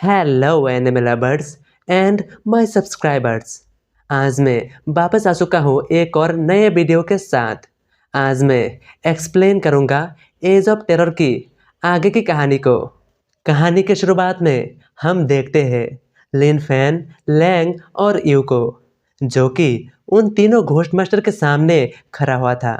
Hello animal lovers and my subscribers. आज मैं वापस आ चुका हूँ एक और नए वीडियो के साथ। आज मैं एक्सप्लेन करूँगा एज ऑफ टेरर की आगे की कहानी को। कहानी के शुरुआत में हम देखते हैं लिन फैन, लैंग और यू को, जो कि उन तीनों घोस्ट मास्टर के सामने खड़ा हुआ था।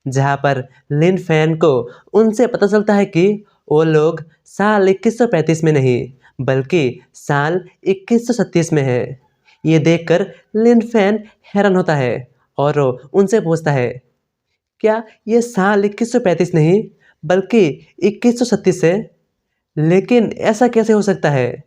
जहाँ पर लिन फैन को उनसे पता चलता है कि वो लोग साल 2135 में नहीं बल्कि साल 2136 में है। ये देखकर लिन फैन हैरान होता है और वो उनसे पूछता है, क्या ये साल 2135 नहीं बल्कि 2136 है? लेकिन ऐसा कैसे हो सकता है?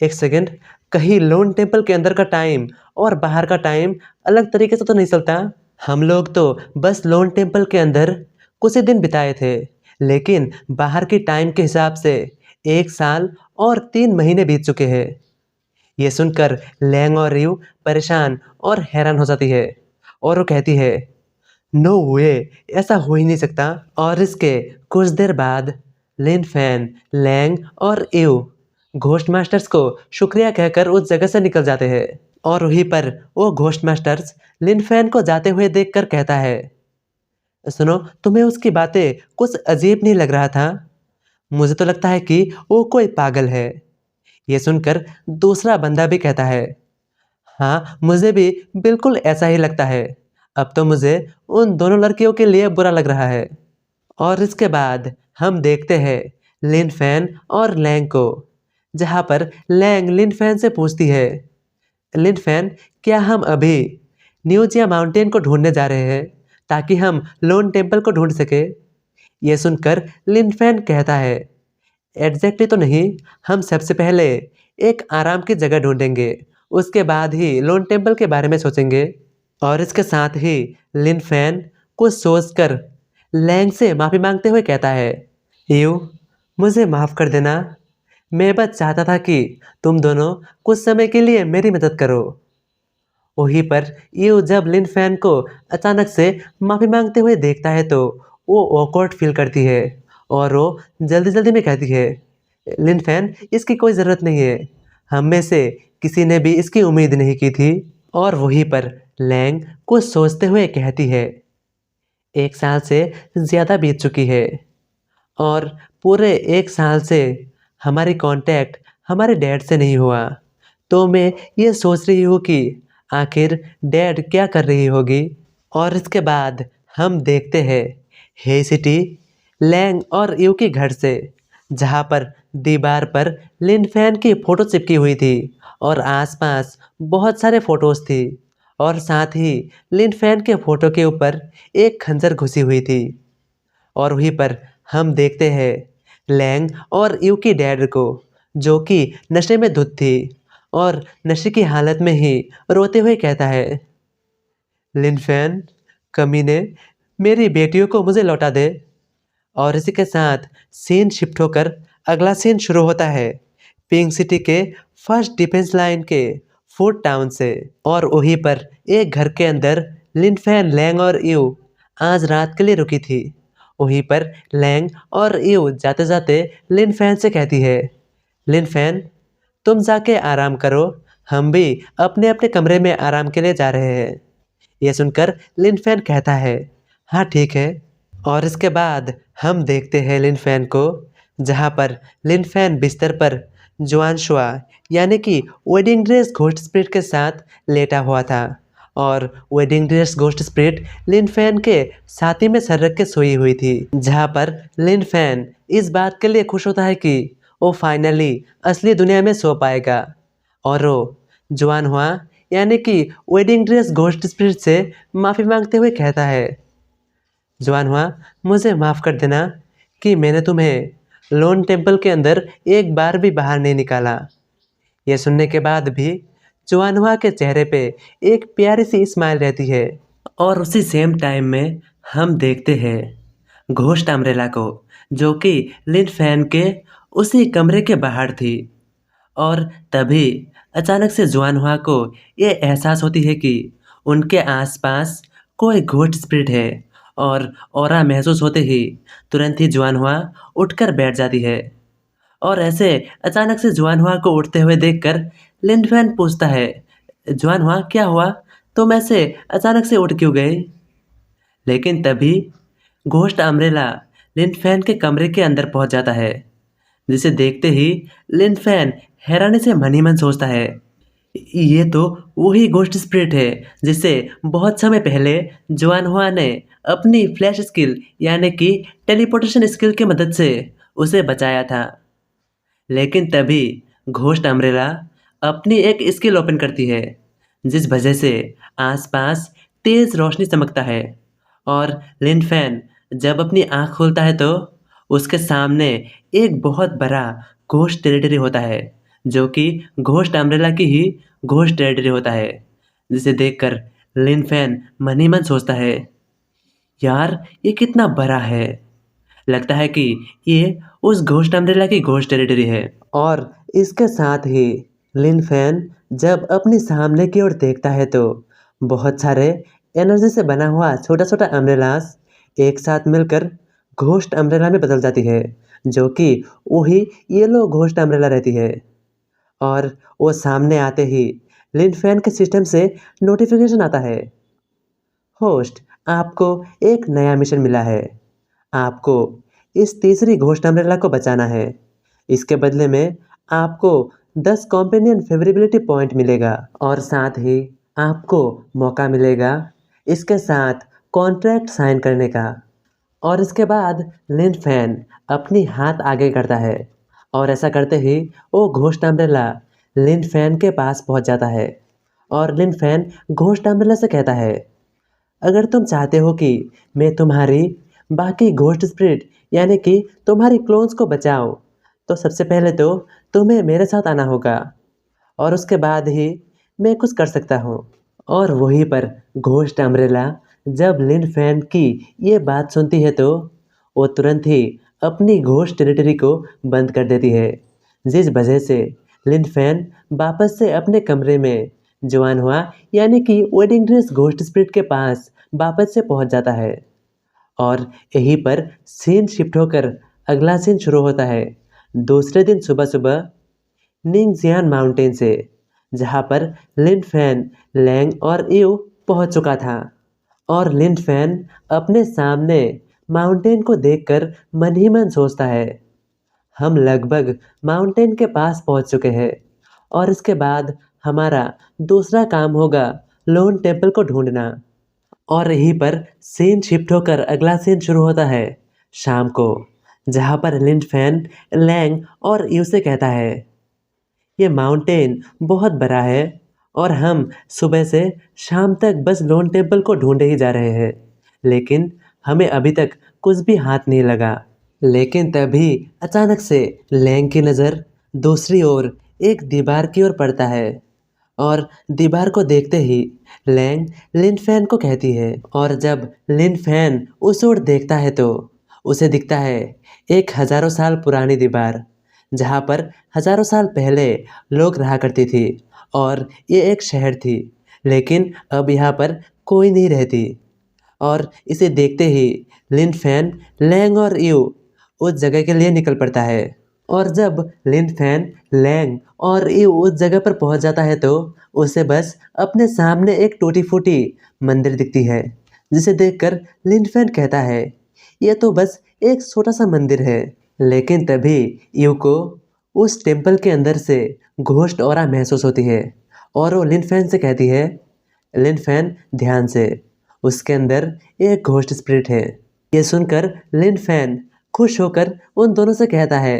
एक सेकंड, कहीं लोन टेम्पल के अंदर का टाइम और बाहर का टाइम अलग तरीके से तो नहीं चलता? हम लोग तो बस लोन टेम्पल के अंदर कुछ ही दिन बिताए थे, लेकिन बाहर की टाइम के हिसाब से 1 साल और 3 महीने बीत चुके हैं। ये सुनकर लैंग और रिव परेशान और हैरान हो जाती है और वो कहती है, नो वे, ऐसा हो ही नहीं सकता। और इसके कुछ देर बाद लिन फैन, लैंग और इव घोस्ट मास्टर्स को शुक्रिया कहकर उस जगह से निकल जाते हैं। और वहीं पर वो घोस्ट मास्टर्स लिन फैन को जाते हुए देखकर कहता है, सुनो, तुम्हें उसकी बातें कुछ अजीब नहीं लग रहा था? मुझे तो लगता है कि वो कोई पागल है। ये सुनकर दूसरा बंदा भी कहता है, हाँ, मुझे भी बिल्कुल ऐसा ही लगता है। अब तो मुझे उन दोनों लड़कियों के लिए बुरा लग रहा है। और इसके बाद हम देखते हैं लिन फैन और लैंग को, जहाँ पर लैंग लिन फैन से पूछती है, लिन फैन, क्या हम अभी न्यूजिया माउंटेन को ढूंढने जा रहे हैं ताकि हम लोन टेम्पल को ढूंढ सके? ये सुनकर लिन फैन कहता है, एग्जैक्टली तो नहीं, हम सबसे पहले एक आराम की जगह ढूंढेंगे, उसके बाद ही लोन टेम्पल के बारे में सोचेंगे। और इसके साथ ही लिन फैन कुछ सोचकर लैंग से माफ़ी मांगते हुए कहता है, यू, मुझे माफ़ कर देना। मैं बस चाहता था कि तुम दोनों कुछ समय के लिए मेरी मदद करो। वहीं पर यू जब लिन फैन को अचानक से माफ़ी मांगते हुए देखता है तो वो ऑकवर्ड फील करती है और वो जल्दी जल्दी में कहती है, लिन फैन, इसकी कोई ज़रूरत नहीं है, हम में से किसी ने भी इसकी उम्मीद नहीं की थी। और वहीं पर लैंग कुछ सोचते हुए कहती है, 1 साल से ज़्यादा बीत चुकी है और पूरे 1 साल से हमारी कांटेक्ट हमारे डैड से नहीं हुआ। तो मैं ये सोच रही हूँ कि आखिर डैड क्या कर रही होगी। और इसके बाद हम देखते हैं हे सिटी, लैंग और यू के घर से, जहाँ पर दीवार पर लिन फैन की फ़ोटो चिपकी हुई थी और आसपास बहुत सारे फ़ोटोज़ थी। और साथ ही लिन फैन के फ़ोटो के ऊपर एक खंजर घुसी हुई थी। और वहीं पर हम देखते हैं लैंग और यू की डैड को, जो कि नशे में धुत थी और नशे की हालत में ही रोते हुए कहता है, लिन फैन, कमीने, मेरी बेटियों को मुझे लौटा दे। और इसी के साथ सीन शिफ्ट होकर अगला सीन शुरू होता है पिंक सिटी के फर्स्ट डिफेंस लाइन के फूड टाउन से। और वहीं पर एक घर के अंदर लिन फैन, लैंग और यू आज रात के लिए रुकी थी। वहीं पर लैंग और यू जाते जाते लिन फैन से कहती है, लिन फैन, तुम जाके आराम करो, हम भी अपने अपने कमरे में आराम के लिए जा रहे हैं। यह सुनकर लिन फैन कहता है, हाँ ठीक है। और इसके बाद हम देखते हैं लिन फैन को, जहाँ पर लिन फैन बिस्तर पर जुआनशुआ यानी कि वेडिंग ड्रेस घोस्ट स्पिरिट के साथ लेटा हुआ था। और वेडिंग ड्रेस घोस्ट स्पिरिट लिन फैन के छाती में सर रख के सोई हुई थी, जहाँ पर लिन फैन इस बात के लिए खुश होता है कि वो फाइनली असली दुनिया में सो पाएगा। और वो जुआन हुआ यानी कि वेडिंग ड्रेस घोस्ट स्पिरिट से माफ़ी मांगते हुए कहता है, जुआन हुआ, मुझे माफ़ कर देना कि मैंने तुम्हें लोन टेम्पल के अंदर एक बार भी बाहर नहीं निकाला। यह सुनने के बाद भी जुआन हुआ के चेहरे पे एक प्यारी सी स्माइल रहती है। और उसी सेम टाइम में हम देखते हैं घोस्ट अम्ब्रेला को, जो कि लिन फैन के उसी कमरे के बाहर थी। और तभी अचानक से जुआन हुआ को ये एहसास होती है कि उनके आसपास कोई घोस्ट स्पिरिट है। और ऑरा महसूस होते ही तुरंत ही जुआन हुआ उठकर बैठ जाती है और ऐसे अचानक से जुआनहुआ को उठते हुए देखकर लिनफेन पूछता है, जुआनहुआ क्या हुआ? तुम ऐसे अचानक से उठ क्यों गए? लेकिन तभी घोस्ट अम्ब्रेला लिनफेन के कमरे के अंदर पहुंच जाता है, जिसे देखते ही लिनफेन हैरानी से मन ही मन सोचता है, ये तो वही घोस्ट स्पिरिट है जिसे बहुत समय पहले जुआनहुआ ने अपनी फ्लैश स्किल यानी कि टेलीपोर्टेशन स्किल की मदद से उसे बचाया था। लेकिन तभी घोस्ट अम्ब्रेला अपनी एक स्किल ओपन करती है, जिस वजह से आसपास तेज रोशनी चमकता है और लिनफेन जब अपनी आंख खोलता है तो उसके सामने एक बहुत बड़ा घोस्ट टेरिटरी होता है, जो कि घोस्ट अम्ब्रेला की ही घोस्ट टेरिटरी होता है, जिसे देखकर लिनफेन मन ही मन सोचता है, यार ये कितना बड़ा है। लगता है कि ये उस घोस्ट अम्ब्रेला की घोस्ट टेरिटरी है। और इसके साथ ही लिनफेन जब अपनी सामने की ओर देखता है तो बहुत सारे एनर्जी से बना हुआ छोटा छोटा अम्ब्रेलास एक साथ मिलकर घोस्ट अम्ब्रेला में बदल जाती है, जो कि वही येलो घोस्ट अम्ब्रेला रहती है। और वो सामने आते ही लिनफेन के सिस्टम से नोटिफिकेशन आता है, होस्ट आपको एक नया मिशन मिला है, आपको इस तीसरी घोस्ट अम्ब्रेला को बचाना है। इसके बदले में आपको 10 कॉम्पेनियन फेवरेबिलिटी पॉइंट मिलेगा और साथ ही आपको मौका मिलेगा इसके साथ कॉन्ट्रैक्ट साइन करने का। और इसके बाद लिनफेन अपनी हाथ आगे करता है और ऐसा करते ही वो घोस्ट अम्ब्रेला लिनफेन के पास पहुंच जाता है और लिनफेन घोस्ट अम्ब्रेला से कहता है, अगर तुम चाहते हो कि मैं तुम्हारी बाकी घोस्ट स्पिरिट यानी कि तुम्हारी क्लोन्स को बचाऊं, तो सबसे पहले तो तुम्हें मेरे साथ आना होगा और उसके बाद ही मैं कुछ कर सकता हूँ। और वहीं पर घोस्ट अम्ब्रेला जब लिनफेन की ये बात सुनती है तो वो तुरंत ही अपनी घोस्ट टेरिटरी को बंद कर देती है, जिस वजह से लिनफेन वापस से अपने कमरे में जुआनहुआ यानी कि वेडिंग ड्रेस घोस्ट स्पिरिट के पास वापस से पहुंच जाता है। और यहीं पर सीन शिफ्ट होकर अगला सीन शुरू होता है दूसरे दिन सुबह सुबह निंगजियान माउंटेन से, जहाँ पर लिनफेन, लैंग और यू पहुंच चुका था। और लिनफेन अपने सामने माउंटेन को देखकर मन ही मन सोचता है, हम लगभग माउंटेन के पास पहुंच चुके हैं और इसके बाद हमारा दूसरा काम होगा लोन टेम्पल को ढूंढना। और यहीं पर सीन शिफ्ट होकर अगला सीन शुरू होता है शाम को, जहाँ पर लिनफेन, लैंग और यू से कहता है, ये माउंटेन बहुत बड़ा है और हम सुबह से शाम तक बस लोन टेम्पल को ढूंढे ही जा रहे हैं, लेकिन हमें अभी तक कुछ भी हाथ नहीं लगा। लेकिन तभी अचानक से लैंग की नज़र दूसरी ओर एक दीवार की ओर पड़ता है और दीवार को देखते ही लैंग लिनफेन को कहती है, और जब लिनफेन उस ओर देखता है तो उसे दिखता है एक हज़ारों साल पुरानी दीवार, जहाँ पर हज़ारों साल पहले लोग रहा करती थी और ये एक शहर थी, लेकिन अब यहाँ पर कोई नहीं रहती। और इसे देखते ही लिनफेन, लैंग और यू उस जगह के लिए निकल पड़ता है। और जब लिनफेन, लैंग और यू उस जगह पर पहुंच जाता है तो उसे बस अपने सामने एक टूटी फूटी मंदिर दिखती है, जिसे देखकर लिनफेन कहता है, यह तो बस एक छोटा सा मंदिर है। लेकिन तभी यू को उस टेम्पल के अंदर से घोस्ट ऑरा महसूस होती है और वो लिनफेन से कहती है, लिनफेन ध्यान से, उसके अंदर एक घोस्ट स्पिरिट है। ये सुनकर लिनफेन खुश होकर उन दोनों से कहता है,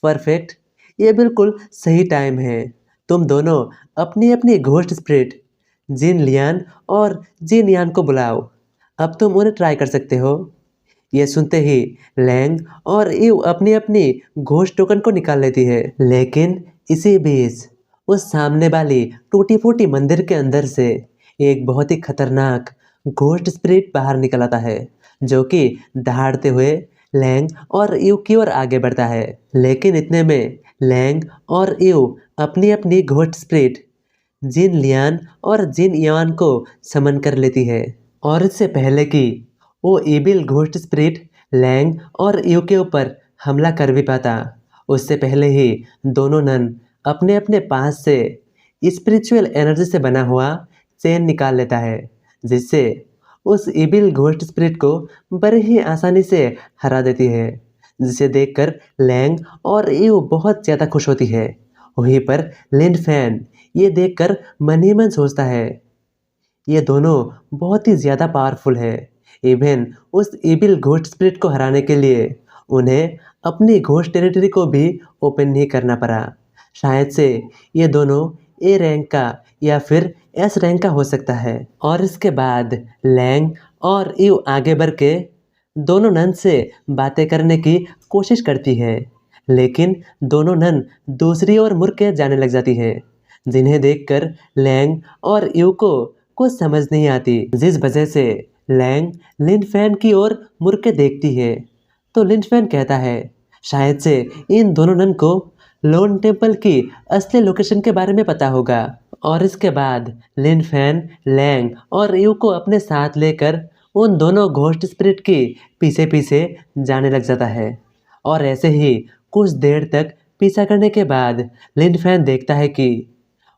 परफेक्ट, ये बिल्कुल सही टाइम है, तुम दोनों अपनी अपनी घोस्ट स्पिरिट जिन लियान और जिन यान को बुलाओ, अब तुम उन्हें ट्राई कर सकते हो। ये सुनते ही लैंग और यू अपनी अपनी घोस्ट टोकन को निकाल लेती है, लेकिन इसी बीच उस सामने वाली टूटी फूटी मंदिर के अंदर से एक बहुत ही खतरनाक घोस्ट स्पिरिट बाहर निकल आता है, जो कि दहाड़ते हुए लैंग और यू की ओर आगे बढ़ता है। लेकिन इतने में लैंग और यू अपनी अपनी घोस्ट स्पिरिट जिन लियान और जिन यान को समन कर लेती है, और इससे पहले कि वो इविल घोस्ट स्पिरिट लैंग और यू के ऊपर हमला कर भी पाता, उससे पहले ही दोनों नन अपने अपने पास से स्पिरिचुअल एनर्जी से बना हुआ चेन निकाल लेता है, जिससे उस इविल घोस्ट स्पिरिट को बड़े ही आसानी से हरा देती है, जिसे देखकर लैंग और ईव बहुत ज़्यादा खुश होती है। वहीं पर लिन फैन ये देखकर मन ही मन सोचता है, ये दोनों बहुत ही ज़्यादा पावरफुल है। इवन उस इविल घोस्ट स्पिरिट को हराने के लिए उन्हें अपनी घोस्ट टेरिटरी को भी ओपन नहीं करना पड़ा। शायद से ये दोनों ए रैंक का या फिर एस रैंक का हो सकता है। और इसके बाद लैंग और ईव आगे बढ़ के दोनों नन से बातें करने की कोशिश करती है, लेकिन दोनों नन दूसरी ओर मुड़ के जाने लग जाती है, जिन्हें देखकर लैंग और ईव को कुछ समझ नहीं आती, जिस वजह से लैंग लिन फैन की ओर मुड़ के देखती है। तो लिन फैन कहता है शायद से इन दोनों नन को लोन टेम्पल की असली लोकेशन के बारे में पता होगा। और इसके बाद लिन फैन लैंग और ईव को अपने साथ लेकर उन दोनों घोस्ट स्पिरिट के पीछे पीछे जाने लग जाता है। और ऐसे ही कुछ देर तक पीछा करने के बाद लिन फैन देखता है कि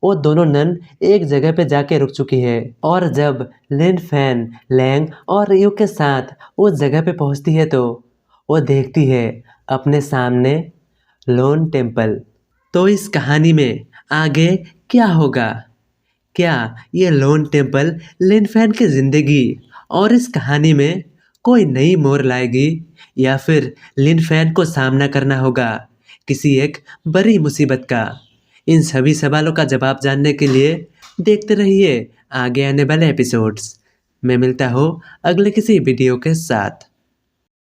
वो दोनों नन एक जगह पे जाके रुक चुकी है। और जब लिन फैन लैंग और ईव के साथ उस जगह पे पहुंचती है तो वो देखती है अपने सामने लोन टेम्पल। तो इस कहानी में आगे क्या होगा? क्या ये लोन टेम्पल लिन फैन की ज़िंदगी और इस कहानी में कोई नई मोड़ लाएगी, या फिर लिन फैन को सामना करना होगा किसी एक बड़ी मुसीबत का? इन सभी सवालों का जवाब जानने के लिए देखते रहिए आगे आने वाले एपिसोड्स। मैं मिलता हूँ अगले किसी वीडियो के साथ।